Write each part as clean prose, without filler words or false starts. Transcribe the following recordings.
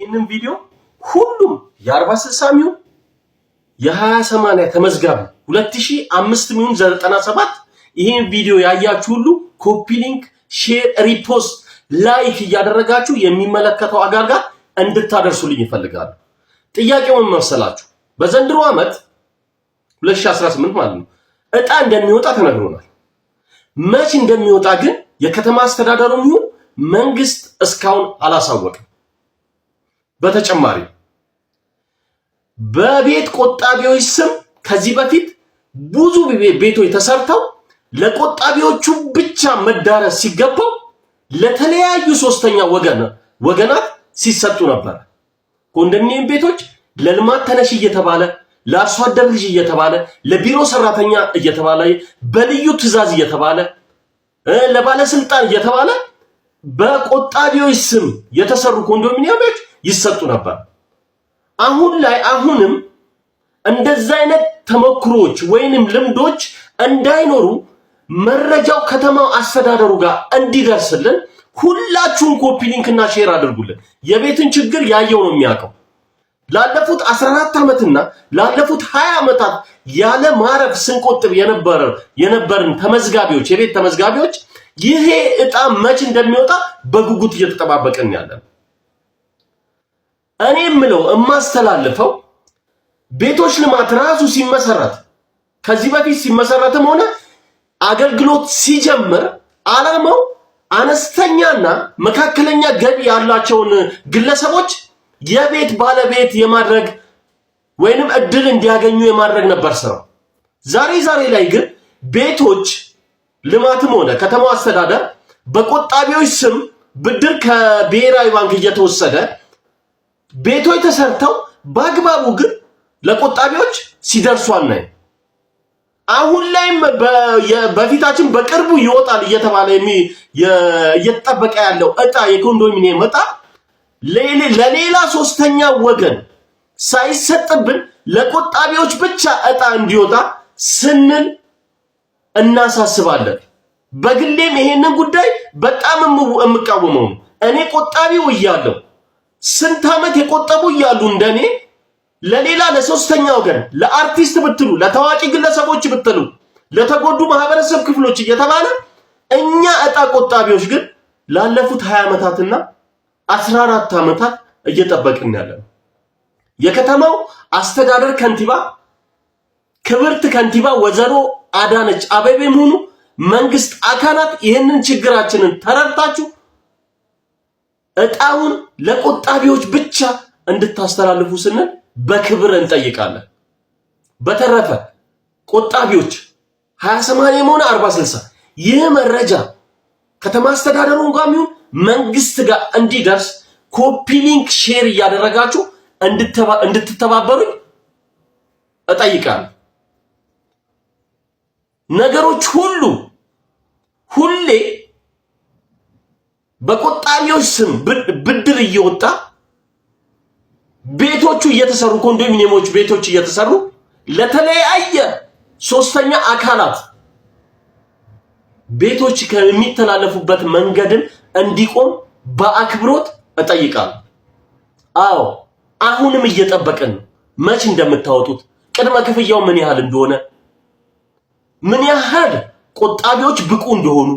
ይህንን ቪዲዮ ሁሉም የ40/60 ሚሆን የ20/80 ተመዝጋቢ 2005 ሚሆን 97 ይሄን ቪዲዮ ያያችሁ ሁሉ ኮፒ ሊንክ፣ ሼር፣ ሪፖስት፣ ላይክ እያደረጋችሁ የሚመለከተው አጋር ጋር እንድታደርሱልኝ ይፈልጋሉ። ጥያቄው ምን መሰላችሁ? በዘንድሮ ዓመት 2018 ማለት ነው እጣ እንደሚወጣ ተነግሮናል። መች እንደሚወጣ ግን የከተማ አስተዳደሩም ይሁን መንግስት እስካሁን አላሳወቀም። በተጨማሪ በቤት ቆጣቢዎች ስም ከዚህ በፊት ብዙ ቤቶች ተሰርተው ለቆጣቢዎቹ ብቻ መዳረስ ሲገባው ለተለያዩ ሶስተኛ ወገናት ሲሰጡ ነበር። ኮንዶሚኒየም ቤቶች ለልማት ተነሽ እየተባለ ለአርሶ አደር ልጅ እየተባለ ለቢሮ ሰራተኛ እየተባለ በልዩ ትዕዛዝ እየተባለ ለባለስልጣን እየተባለ በቆጣቢዎች ስም የተሰሩ ኮንዶሚኒየሞች ይሰጡ ነበር። አሁን ላይ አሁንም እንደዛ አይነት ተሞክሮች ወይንም ልምዶች እንዳይኖሩ መረጃው ከተማው አስተዳደሩ ጋር እንዲደርስልን ሁላችሁም ኮፒ ሊንክና ሼር አድርጉልን። የቤትን ችግር ያየው ነው የሚያውቀው። ላለፉት 14 ዓመትና ላለፉት 20 ዓመታት ያለ ማረፍ ስንቆጥብ የነበርን ተመዝጋቢዎች የቤት ተመዝጋቢዎች ይሄ እጣ መች እንደሚወጣ በጉጉት እየተጠባበቅን ያለን። እኔ የምለው የማስተላልፈው ቤቶች ልማት ራሱ ሲመሰረት ከዚህ በፊት ሲመሰረትም ሆነ አገልግሎት ሲጀምር ዓላማው አነስተኛና መካከለኛ ገቢ ያላቸውን ግለሰቦች የቤት ባለቤት የማድረግ ወይንም እድል እንዲያገኙ የማድረግ ነበር ስራው። ዛሬ ላይ ግን ቤቶች ልማትም ሆነ ከተማው አስተዳደር በቆጣቢዎች ስም ብድር ከብሔራዊ ባንክ እየተወሰደ ቤቶች ተሰርተው በአግባቡ ግን ለቆጣቢዎች ሲደርሱ አናይም። አሁን ላይም በፊታችን በቅርቡ ይወጣል እየተባለ እየተጠበቀ ያለው እጣ የኮንዶሚኒየም እጣ ለሌላ ሶስተኛ ወገን ሳይሰጥብን ለቆጣቢዎች ብቻ እጣ እንዲወጣ ስንል እናሳስባለን። በግሌም ይሄንን ጉዳይ በጣም የምቃወመው ነው። እኔ ቆጣቢው እያለሁ ስንት ዓመት የቆጠቡ እያሉ እንደኔ ለሌላ ለሶስተኛ ወገን ለአርቲስት ብትሉ ለታዋቂ ግለሰቦች ብትሉ ለተጎዱ ማህበረሰብ ክፍሎች እየተባለ እኛ እጣ ቆጣቢዎች ግን ላለፉት 20 ዓመታትና 14 ዓመታት እየጠበቅን ያለን። የከተማው አስተዳደር ከንቲባ ክብርት ከንቲባ ወይዘሮ አዳነች አቤቤም ሆኑ መንግስት አካላት ይህንን ችግራችንን ተረድታችሁ እጣውን ለቆጣቢዎች ብቻ እንድታስተላልፉ ስንል በክብር እንጠይቃለን። በተረፈ ቆጣቢዎች 20/80 ሆነ 40/60 ይህ መረጃ ከተማ አስተዳደሩን ጋር ይሁን መንግስት ጋር እንዲደርስ ኮፒ ሊንክ ሼር እያደረጋችሁ እንድትተባበሩኝ እጠይቃለሁ። ነገሮች ሁሌ በቆጣቢዎች ስም ብድር እየወጣ ቤቶቹ እየተሰሩ ኮንዶሚኒየሞች ቤቶች እየተሰሩ ለተለያየ ሶስተኛ አካላት ቤቶች ከሚተላለፉበት መንገድን እንዲቆም በአክብሮት እጠይቃለሁ። አዎ አሁንም እየጠበቅን ነው መች እንደምታወጡት ቅድመ ክፍያው ምን ያህል እንደሆነ ምን ያህል ቆጣቢዎች ብቁ እንደሆኑ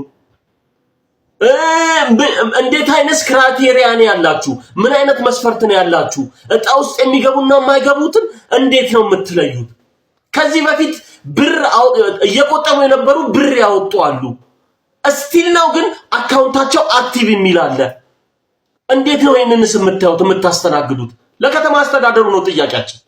እንዴት አይነት ክራይቴሪያ ነው ያላችሁ? ምን አይነት መስፈርት ነው ያላችሁ? እጣ ውስጥ የሚገቡና የማይገቡትን እንዴት ነው የምትለዩት? ከዚህ በፊት ብር እየቆጠቡ የነበሩ ብር ያወጡ አሉ። እስቲል ነው ግን አካውንታቸው አክቲቭ የሚል አለ። እንዴት ነው ይሄንንስ የምታዩት የምታስተናግዱት? ለከተማ አስተዳደሩ ነው ጥያቄያችን።